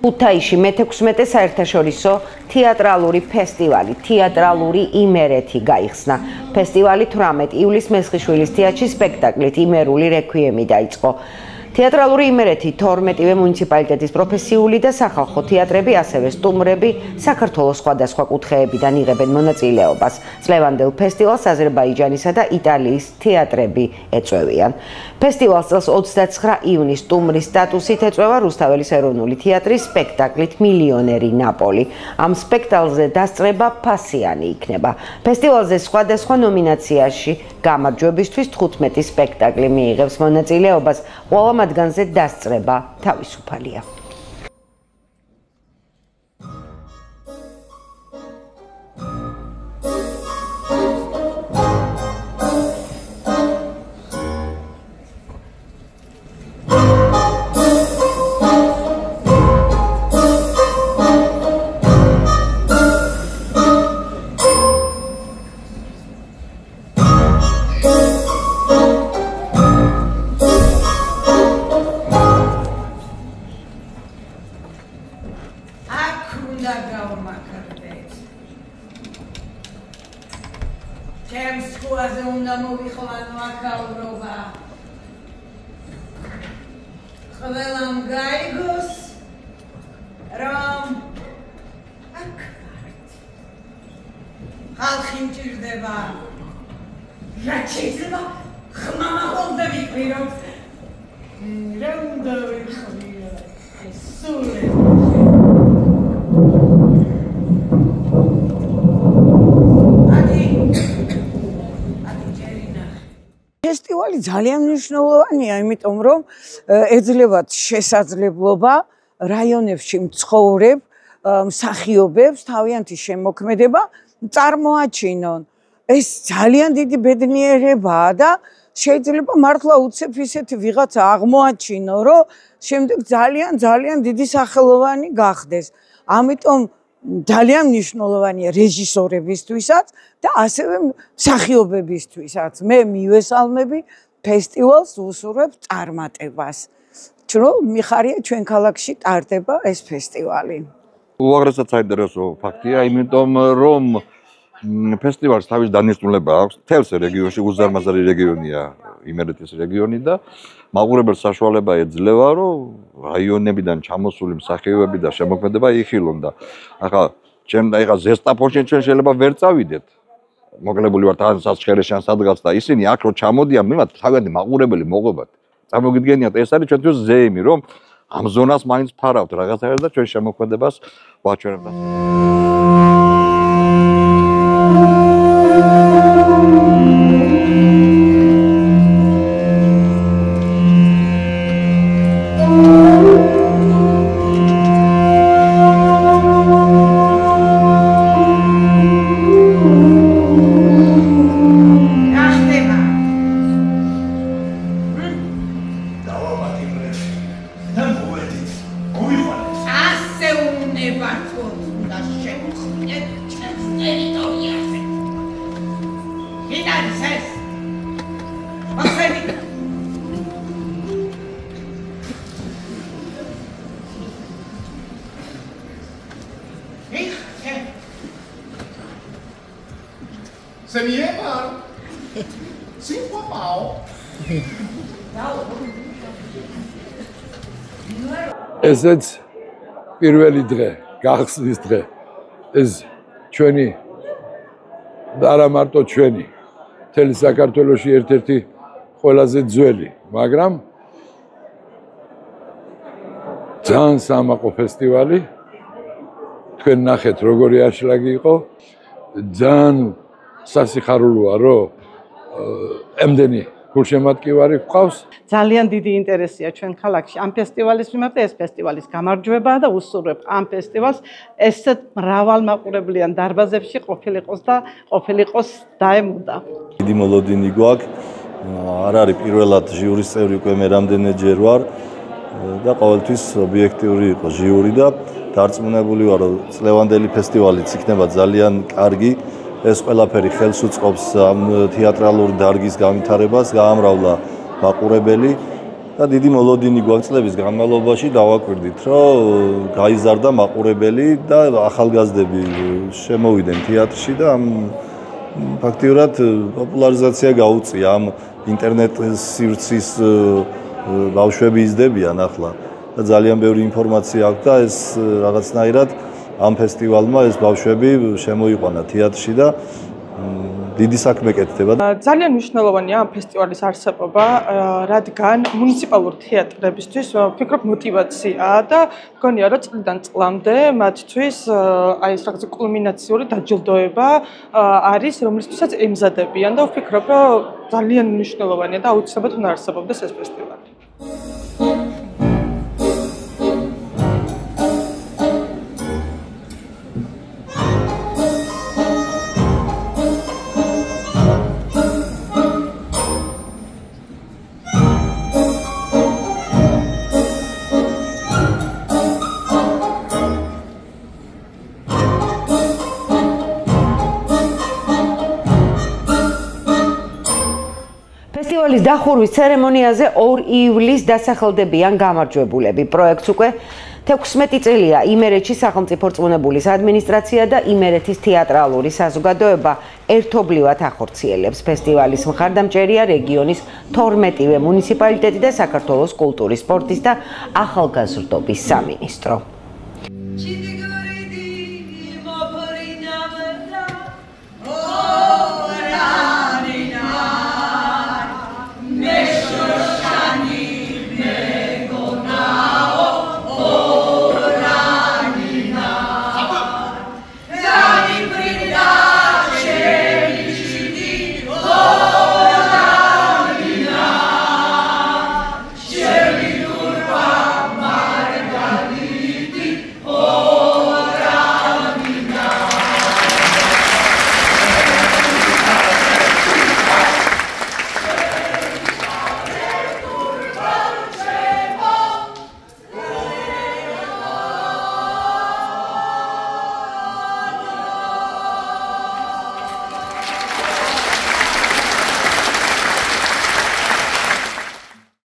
ქუთაისში მე-16 საერთაშორისო თეატრალური ფესტივალი თეატრალური იმერეთი გაიხსნა. ფესტივალი 18 ივლისს მესხიშვილის თეატრში სპექტაკლით იმერული რექვიემი დაიწყო. თეატრალური იმერეთი 12-ვე მუნიციპალიტეტის პროფესიული და სახალხო თეატრები, ასევე სტუმრები საქართველოს სხვადასხვა კუთხეებიდან იღებენ მონაწილეობას. წლევანდელ ფესტივალს აზერბაიჯანისა და იტალიის თეატრები ეწევიან. ფესტივალს წელს 29 ივნისს სტუმრის სტატუსით ეწევა რუსთაველის ეროვნული თეატრის სპექტაკლით მილიონერი ნაპოლი. ამ სპექტაკლზე დასწრება ფასიანი იქნება. ფესტივალზე სხვადასხვა ნომინაციაში გამარჯვებისთვის 15 სპექტაკლი მიიღებს მონაწილეობას. ყველა მათგანზე დასწრება თავისუფალია. ფესტივალი ძალიან მნიშვნელოვანია, იმიტომ რომ ეძლევათ შესაძლებლობა რაიონებში მცხოვრებ მსახიობებს თავიანთი შემოქმედება წარმოაჩინონ. ეს ძალიან დიდი ბედნიერებაა და შეიძლება მართლა უცებ ისეთი ვიღაცა აღმოაჩინო, რომ შემდეგ ძალიან დიდი სახელოვანი გახდეს. ამიტომ ძალიან მნიშვნელოვანია რეჟისორებისთვისაც და ასევე მსახიობებისთვისაც. მე მივესალმები ფესტივალს, უსურვებ წარმატებას. რომ მიხარია ჩვენ ქალაქში ტარდება ეს ფესტივალი. უაღრესად საინტერესო ფაქტია, იმიტომ რომ ფესტივალს თავის დანიშნულება აქვს. მთელს რეგიონში უზარმაზარი რეგიონია იმერეთის რეგიონი და მაყურებელს საშუალება ეძლევა, რომ რაიონებიდან ჩამოსული მსახიობები და შემოქმედება იხილონ და ახლა ზესტაფონში ჩვენ შეიძლება ვერ წავიდეთ. მოკლებული ვართ ან სასჩხერეში ან სადღაც და ისინი აქ რო ჩამოდიან, მივათ თავიანთი მაყურებელი მოყვებათ. წარმოგიდგენიათ, ეს არის ჩვენთვის ზეიმი, რომ ამ ზონას მაინც ფარავთ რაღაცა და ჩვენ შემოქმედებას ვაჩვენებთ. ესეც პირველი დღე, გახსნის დღე. ეს ჩვენი და არა მარტო ჩვენი, მთელი საქართველოში ერთ-ერთი ყველაზე ძველი, მაგრამ ძალიან სამაყო ფესტივალი. თქვენ ნახეთ როგორი აშლაგი იყო. ძალიან სასიხარულოა, რომ ემდენი გულშემატკივარი გვყავს. ძალიან დიდი ინტერესია ჩვენ ქალაქში ამ ფესტივალის მიმართ და ეს ფესტივალის გამარჯვებაა და უსურვებ ამ ფესტივალს ესეთ მრავალ მაყურებლიან დარბაზებში ყოფილიყოს დაემუდა. დიდი მოლოდინი გვაქვს. არ არის პირველად ჟიურის წევრი, უკვე მე რამდენჯერ ვარ და ყოველთვის ობიექტიური იყო ჟიური და დარწმუნებული ვარ, რომ წლევანდელი ფესტივალიც იქნება ძალიან კარგი. ეს ყველაფერი ხელს უწყობს ამ თეატრალური დარგის განვითარებას, გაამრავლა მაყურებელი და დიდი მოლოდინი გვაქვს წლების განმავლობაში დავაკვირდით, რომ გაიზარდა მაყურებელი და ახალგაზრდები შემოვიდნენ თეატრში და ფაქტიურად პოპულარიზაცია გაუწია ამ ინტერნეტ სივრცის ბავშვები იზრდებიან ახლა და ძალიან ბევრი ინფორმაცია აქვს და ეს რაღაცნაირად ამ ფესტივალმა ეს ბავშვები შემოიყვანა თეატრში და დიდი საქმე კეთდება. ძალიან მნიშვნელოვანია ამ ფესტივალის არსებობა, რადგან მუნიციპალურ თეატრებისთვის ვფიქრობ мотиваციაა და მგონია რომ წლიდან წლამდე მათთვის აი ეს რაღაც კულმინაციური დაჯილდოება არის, რომლისთვისაც ემზადებიან და ვფიქრობ რომ ძალიან მნიშვნელოვანია და აუცილებლად უნდა არსებობდეს ეს ფესტივალი. ფესტივალის დახურვის ცერემონიაზე 2 ივლისს დასახელდებიან გამარჯვებულები. პროექტს უკვე 16 წელია იმერეთში სახელმწიფო რწმუნებულის ადმინისტრაცია და იმერეთის თეატრალური საზოგადოება ერთობლივად ახორციელებს. ფესტივალის მხარდამჭერია რეგიონის 12-ვე მუნიციპალიტეტი და საქართველოს კულტურის, სპორტის და ახალგაზრდობის სამინისტრო.